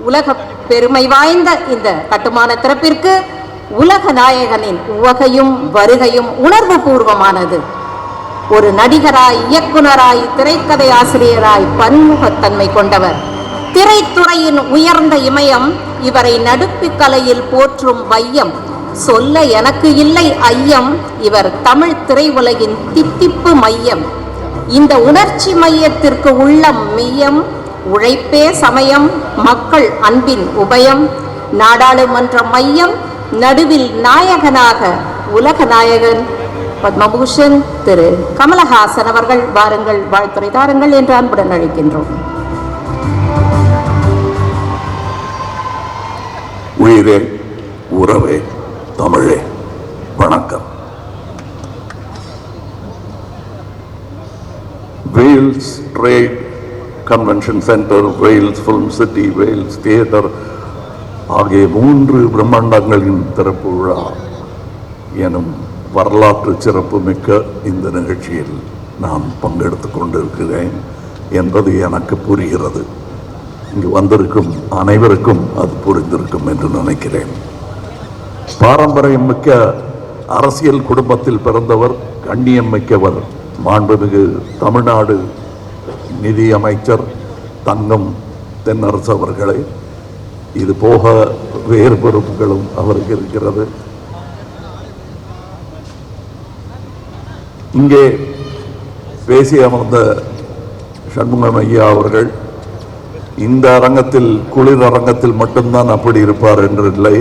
உலக பெருமை வாய்ந்த இந்த கட்டுமான திறப்பிற்கு உலக நாயகனின் உவகையும் வருகையும் உணர்வு பூர்வமானது. ஒரு நடிகராய், இயக்குனராய், திரைக்கதை ஆசிரியராய் பன்முகத்தன்மை கொண்டவர். திரைத்துறையின் உயர்ந்த இமயம், இவரை நடிப்பு கலையில் போற்றும் வையம். சொல்ல எனக்கு இல்லை ஐயம், இவர் தமிழ் திரையுலகின் தித்திப்பு மையம். இந்த உணர்ச்சி மையத்திற்கு உள்ளம் மெய்யம், உழைப்பே சமயம், மக்கள் அன்பின் உபயம், நாடாளுமன்ற மையம், நடுவில் நாயகனாக உலக நாயகன் பத்மபூஷன் திரு கமலஹாசன் அவர்கள் வாருங்கள், வாழ்த்துரை தாருங்கள் என்று அன்புடன் அழைக்கின்றோம். உயிரே, உறவே, தமிழே, வணக்கம். Vels trade convention centre, Vels film city, Vels theatre ஆகிய 3 பிரம்மாண்டங்களின் திறப்பு விழா எனும் வரலாற்று சிறப்பு மிக்க இந்த நிகழ்ச்சியில் நான் பங்கெடுத்து கொண்டிருக்கிறேன் என்பது எனக்கு புரிகிறது. இங்கு வந்திருக்கும் அனைவருக்கும் அது புரிந்திருக்கும் என்று நினைக்கிறேன். பாரம்பரியம் மிக்க அரசியல் குடும்பத்தில் பிறந்தவர், கண்ணியம் மிக்கவர், மாண்புமிகு தமிழ்நாடு நிதி அமைச்சர் தங்கம் தென்னரசு அவர்களே. இது போக வேறு பொறுப்புகளும் அவருக்கு இருக்கிறது. இங்கே பேசி அமர்ந்த சண்முகம் ஐயா அவர்கள் இந்த அரங்கத்தில், குளிர் அரங்கத்தில் மட்டும்தான் அப்படி இருப்பார் என்று இல்லை.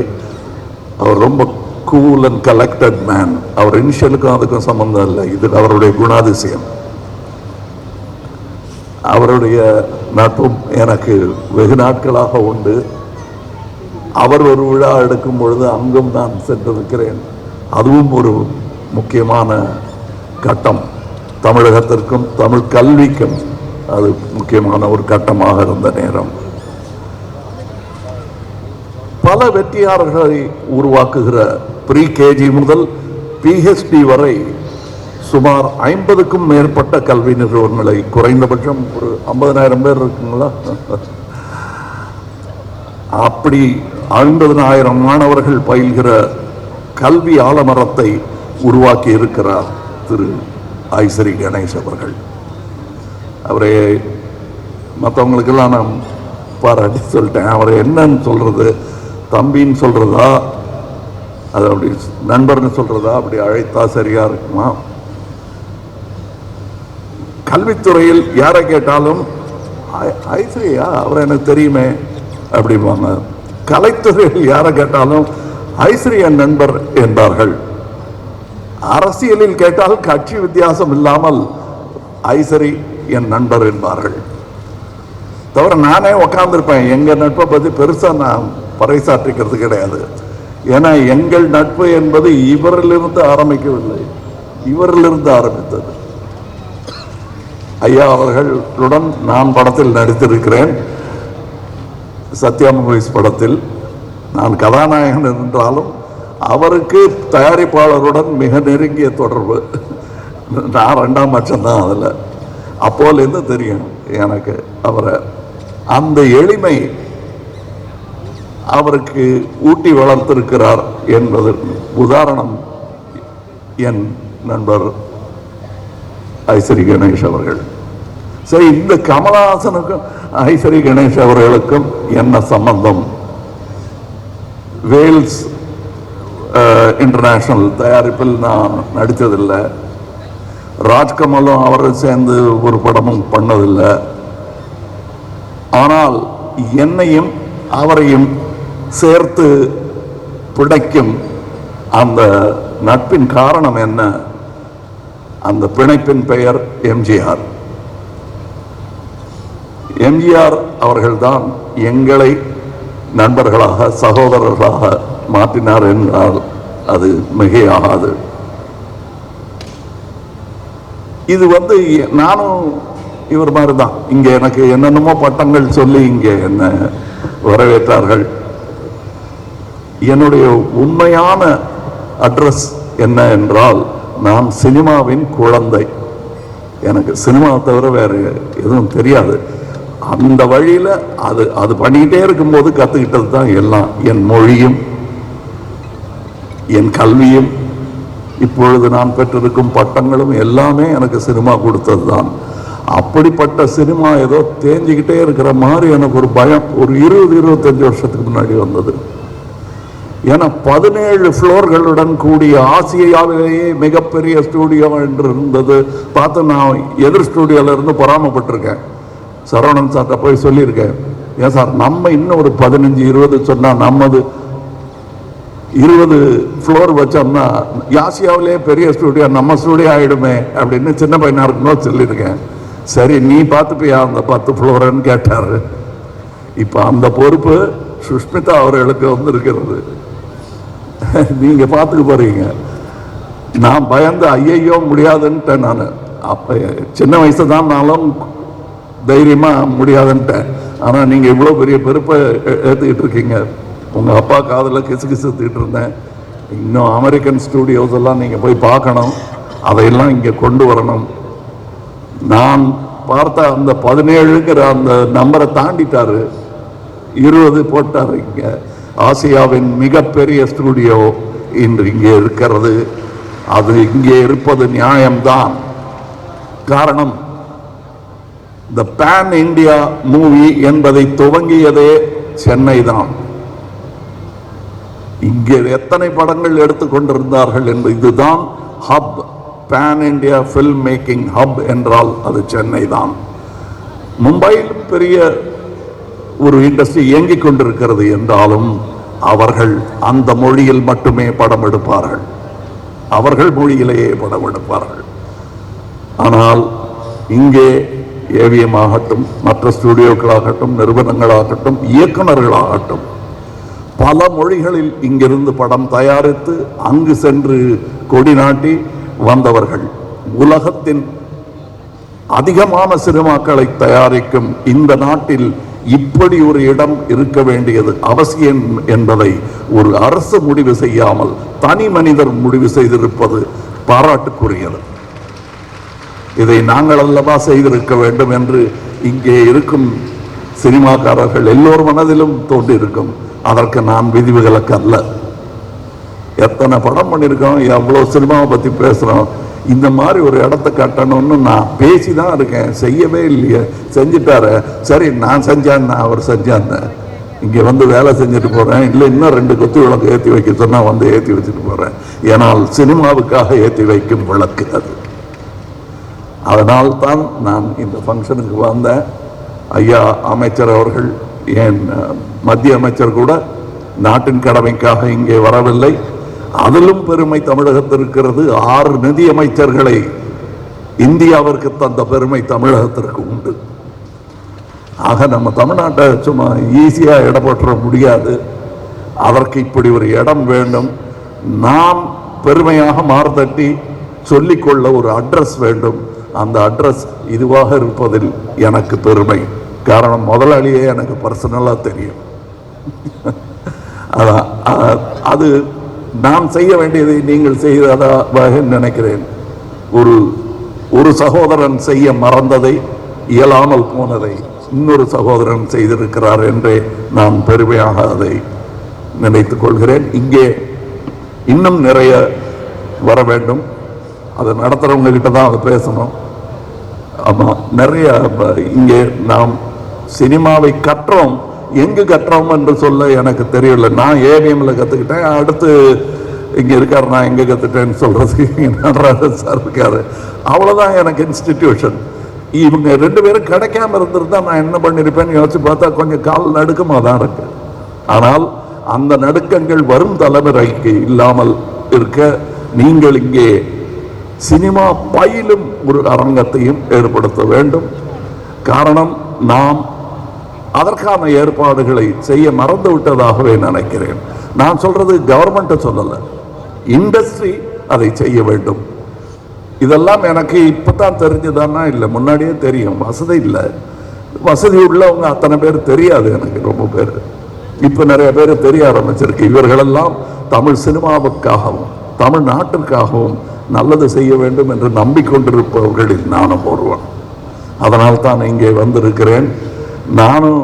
அவர் ரொம்ப கூல் அண்ட் கலெக்டட் மேன். அவர் இனிஷியலுக்கும் அதுக்கும் சம்பந்தம் இல்லை, இது அவருடைய குணாதிசயம். அவருடைய நட்பும் எனக்கு வெகு நாட்களாக உண்டு. அவர் ஒரு விழா எடுக்கும் பொழுது அங்கும் நான் சென்றிருக்கிறேன். அதுவும் ஒரு முக்கியமான கட்டம். தமிழகத்திற்கும் தமிழ் கல்விக்கும் அது முக்கியமான ஒரு கட்டமாக இருந்த நேரம். பல வெற்றியாளர்களை உருவாக்குகிற ப்ரீ கேஜி முதல் பிஹெச்டி வரை சுமார் 50க்கும் மேற்பட்ட கல்வி நிறுவனங்களை, குறைந்தபட்சம் ஒரு 50,000 பேர் இருக்குங்களா, அப்படி 50,000 மாணவர்கள் பயில்கிற கல்வி ஆலமரத்தை உருவாக்கி இருக்கிறார் திரு ஐஸ்வரி கணேஷ் அவர்கள். அவரை மற்றவங்களுக்கெல்லாம் நான் பாராட்டி சொல்லிட்டேன். அவரை என்னன்னு சொல்றது, தம்பின்னு சொல்றதா, அது அப்படி நண்பர்னு சொல்றதா, அப்படி அழைத்தா சரியா இருக்குமா? கல்வித்துறையில் யாரை கேட்டாலும் ஐஸ்வரியா, அவர் எனக்கு தெரியுமே அப்படிம்பாங்க. கலைத்துறையில் யாரை கேட்டாலும் ஐஸ்வரி என் நண்பர் என்பார்கள். அரசியலில் கேட்டால் கட்சி வித்தியாசம் இல்லாமல் ஐஸ்வரி என் நண்பர் என்பார்கள். தவிர நானே உட்கார்ந்துருப்பேன், எங்க நட்பை பற்றி பெருசா நான் பறைசாற்றிக்கிறது கிடையாது. ஏன்னா எங்கள் நட்பு என்பது இவரிலிருந்து ஆரம்பிக்கவில்லை, இவரிலிருந்து ஆரம்பித்தது. ஐயா அவர்களுடன் நான் படத்தில் நடித்திருக்கிறேன். சத்யா மூவிஸ் படத்தில் நான் கதாநாயகன் என்றாலும் அவருக்கு தயாரிப்பாளருடன் மிக நெருங்கிய தொடர்பு. நான் 2ஆம் பட்சம்தான் அதில். அப்போலேருந்து தெரியும் எனக்கு அவரை. அந்த எளிமை அவருக்கு ஊட்டி வளர்த்திருக்கிறார் என்பது உதாரணம் என் நண்பர் ஐஸ்வரி கணேஷ் அவர்கள். சரி, இந்த கமலஹாசனுக்கும் ஐஸ்வரி கணேஷ் அவர்களுக்கும் என்ன சம்பந்தம்? வேல்ஸ் இன்டர்நேஷனல் தயாரிப்பில் நான் நடித்ததில்லை. ராஜ்கமலும் அவரை சேர்ந்து ஒரு படமும் பண்ணதில்லை. ஆனால் என்னையும் அவரையும் சேர்த்து பிணைக்கும் அந்த நட்பின் காரணம் என்ன? அந்த பிணைப்பின் பெயர் எம்ஜிஆர். எம்ஜிஆர் அவர்கள்தான் எங்களை நண்பர்களாக, சகோதரர்களாக மாற்றினார் என்றால் அது மிகையாகாது. இது நானும் இவர் மாதிரி தான். இங்கே எனக்கு என்னென்னமோ பட்டங்கள் சொல்லி இங்கே என்ன வரவேற்றார்கள். என்னுடைய உண்மையான அட்ரஸ் என்ன என்றால், நான் சினிமாவின் குழந்தை. எனக்கு சினிமா தவிர வேறு எதுவும் தெரியாது. அந்த வழியில் அது பண்ணிக்கிட்டே இருக்கும்போது கற்றுக்கிட்டது தான் எல்லாம். என் மொழியும் என் கல்வியும் இப்பொழுது நான் பெற்றிருக்கும் பட்டங்களும் எல்லாமே எனக்கு சினிமா கொடுத்தது தான். அப்படிப்பட்ட சினிமா ஏதோ தேஞ்சிக்கிட்டே இருக்கிற மாதிரி எனக்கு ஒரு பயம் ஒரு 20-25 வருஷத்துக்கு முன்னாடி வந்தது. ஏன்னா 17 ஃப்ளோர்களுடன் கூடிய ஆசியாவிலேயே மிகப்பெரிய ஸ்டூடியோ என்று இருந்தது பார்த்து நான் எதிர் ஸ்டூடியோல இருந்து பொறாமப்பட்டிருக்கேன். சரவணன் சார்ட்ட போய் சொல்லியிருக்கேன், ஏன் சார் நம்ம இன்னும் ஒரு 15-20 சொன்னால் நம்மது 20 ஃப்ளோர் வச்சோம்னா ஆசியாவிலே பெரிய ஸ்டூடியோ நம்ம ஸ்டூடியோ ஆகிடுமே அப்படின்னு சின்ன பையனாக இருக்கணும் சொல்லியிருக்கேன். சரி நீ பார்த்துப்பியா அந்த 10 ஃப்ளோர்ன்னு கேட்டார். இப்போ அந்த பொறுப்பு சுஷ்மிதா அவர்களுக்கு வந்து இருக்கிறது. நீங்கள் பார்த்துக்க போறீங்க. நான் பயந்து ஐயையோ முடியாதுன்ட்டேன். நான் அப்போ சின்ன வயசு தான்னாலும் தைரியமாக முடியாதுன்ட்டேன். ஆனால் நீங்கள் இவ்வளோ பெரிய பொறுப்பை ஏற்றுக்கிட்டு இருக்கீங்க. உங்கள் அப்பா காதில் கிசு கிசுத்துக்கிட்டு இருந்தேன். இன்னும் அமெரிக்கன் ஸ்டூடியோஸ் எல்லாம் நீங்கள் போய் பார்க்கணும், அதையெல்லாம் இங்கே கொண்டு வரணும். நான் பார்த்த அந்த 17ங்கிற அந்த நம்பரை தாண்டிட்டாரு, 20 போட்டார். இங்கே ஆசியாவின் மிகப்பெரிய ஸ்டூடியோ இன்று இங்கே இருக்கிறது. அது இங்கே இருப்பது நியாயம்தான். காரணம், த பேன் இந்தியா மூவி என்பதை துவங்கியதே சென்னை தான். இங்கே எத்தனை படங்கள் எடுத்துக்கொண்டிருந்தார்கள் என்று. இதுதான் hub, pan India film making hub என்றால் அது சென்னை தான். மும்பையில் பெரிய ஒரு இண்டஸ்ட்ரி இயங்கிக் கொண்டிருக்கிறது என்றாலும் அவர்கள் அந்த மொழியில் மட்டுமே படம் எடுப்பார்கள், அவர்கள் மொழியிலேயே படம் எடுப்பார்கள். ஆனால் இங்கே ஏவிஎம் ஆகட்டும், மற்ற ஸ்டூடியோக்களாகட்டும், நிறுவனங்களாகட்டும், இயக்குநர்களாகட்டும், பல மொழிகளில் இங்கிருந்து படம் தயாரித்து அங்கு சென்று கொடி நாட்டி வந்தவர்கள். உலகத்தின் அதிகமான சினிமாக்களை தயாரிக்கும் இந்த நாட்டில் இப்படி ஒரு இடம் இருக்க வேண்டியது அவசியம் என்பதை ஒரு அரசு முடிவு செய்யாமல் தனி மனிதர் முடிவு செய்திருப்பது பாராட்டுக்குரியது. இதை நாங்கள் அல்லவா செய்திருக்க வேண்டும் என்று இங்கே இருக்கும் சினிமாக்காரர்கள் எல்லோர் மனதிலும் தோன்றியிருக்கும். அதற்கு நான் விதிவிலக்கு அல்ல. எத்தனை படம் பண்ணியிருக்கோம், எவ்வளோ சினிமாவை பற்றி பேசுகிறோம். இந்த மாதிரி ஒரு இடத்த கட்டணும்னு நான் பேசி தான் இருக்கேன், செய்யவே இல்லையே. செஞ்சுட்டாரு, சரி நான் செஞ்சேன், அவர் செஞ்சான்னு இங்கே வந்து வேலை செஞ்சுட்டு போகிறேன். இல்லை இன்னும் 2 கொத்து விளக்கு ஏற்றி வைக்க சொன்னால் வந்து ஏற்றி வச்சுட்டு போகிறேன். ஏனால் சினிமாவுக்காக ஏற்றி வைக்கும் விளக்கு அது. அதனால்தான் நான் இந்த ஃபங்க்ஷனுக்கு வந்தேன். ஐயா அமைச்சர் அவர்கள், ஏன் மத்திய அமைச்சர் கூட நாட்டின் கடமைக்காக இங்கே வரவில்லை. அதிலும் பெருமை தமிழகத்தில் இருக்கிறது. 6 நிதி அமைச்சர்களை இந்தியாவிற்கு தந்த பெருமை தமிழகத்திற்கு உண்டு. ஆக நம்ம தமிழ்நாட்டை சும்மா ஈஸியாக இடம் போட்டுற முடியாது. அதற்கு இப்படி ஒரு இடம் வேண்டும். நாம் பெருமையாக மார்தட்டி சொல்லிக்கொள்ள ஒரு அட்ரஸ் வேண்டும். அந்த அட்ரஸ் இதுவாக இருப்பதில் எனக்கு பெருமை. காரணம், முதலாளியே எனக்கு பர்சனலாக தெரியும். அதான் அது நான் செய்ய வேண்டியதை நீங்கள் செய்ததாக நினைக்கிறேன். ஒரு சகோதரன் செய்ய மறந்ததை, இயலாமல் போனதை இன்னொரு சகோதரன் செய்திருக்கிறார் என்றே நான் பெருமையாக அதை நினைத்துக் கொள்கிறேன். இங்கே இன்னும் நிறைய வர வேண்டும். அதை நடத்துகிறவங்க கிட்ட தான் அதை பேசணும். ஆமாம், நிறைய இங்கே நாம் சினிமாவை கற்றோம். எங்கு கற்றோம் என்று சொல்ல எனக்கு தெரியல. நான் ஏவிஎம்ல கற்றுக்கிட்டேன். அடுத்து இங்கே இருக்கார், நான் எங்கே கற்றுட்டேன்னு சொல்கிறதுக்கு நடராஜன் சார் இருக்காரு. அவ்வளோதான் எனக்கு இன்ஸ்டிடியூஷன். இவங்க 2 பேரும் கிடைக்காம இருந்திருந்தா நான் என்ன பண்ணியிருப்பேன்னு யோசிச்சு பார்த்தா கொஞ்சம் கால் நடுக்கமாக தான் இருக்கு. ஆனால் அந்த நடுக்கங்கள் வரும் தலைமுறைக்கு இல்லாமல் இருக்க நீங்கள் இங்கே சினிமா பயிலும் ஒரு அரங்கத்தையும் ஏற்படுத்த வேண்டும். காரணம், நாம் அதற்கான ஏற்பாடுகளை செய்ய மறந்து விட்டதாகவே நினைக்கிறேன். நான் சொல்றது கவர்மெண்ட்டை சொல்லலை, இண்டஸ்ட்ரி அதை செய்ய வேண்டும். இதெல்லாம் எனக்கு இப்பதான் தெரிஞ்சதானா இல்லை, முன்னாடியே தெரியும். வசதி இல்லை, வசதி உள்ளவங்க அத்தனை பேர் தெரியாது எனக்கு. ரொம்ப பேர் இப்போ நிறைய பேர் தெரிய ஆரம்பிச்சிருக்கு. இவர்களெல்லாம் தமிழ் சினிமாவுக்காகவும் தமிழ்நாட்டிற்காகவும் நல்லது செய்ய வேண்டும் என்று நம்பிக்கொண்டிருப்பவர்களில் நானும் ஒருவன். அதனால் தான் இங்கே வந்திருக்கிறேன். நானும்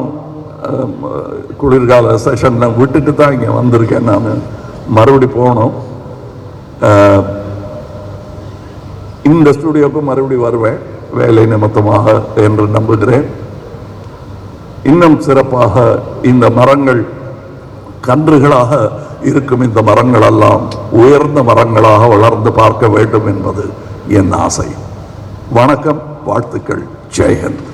குளிர்கால செஷனை விட்டுட்டு தான் இங்கே வந்திருக்கேன். நான் மறுபடி போகணும். இந்த ஸ்டுடியோக்கு மறுபடி வருவேன் வேலை நிமித்தமாக என்று நம்புகிறேன். இன்னும் சிறப்பாக இந்த மரங்கள் கன்றுகளாக இருக்கும் இந்த மரங்கள் எல்லாம் உயர்ந்த மரங்களாக வளர்ந்து பார்க்க வேண்டும் என்பது என் ஆசை. வணக்கம், வாழ்த்துக்கள், ஜெயஹிந்த்.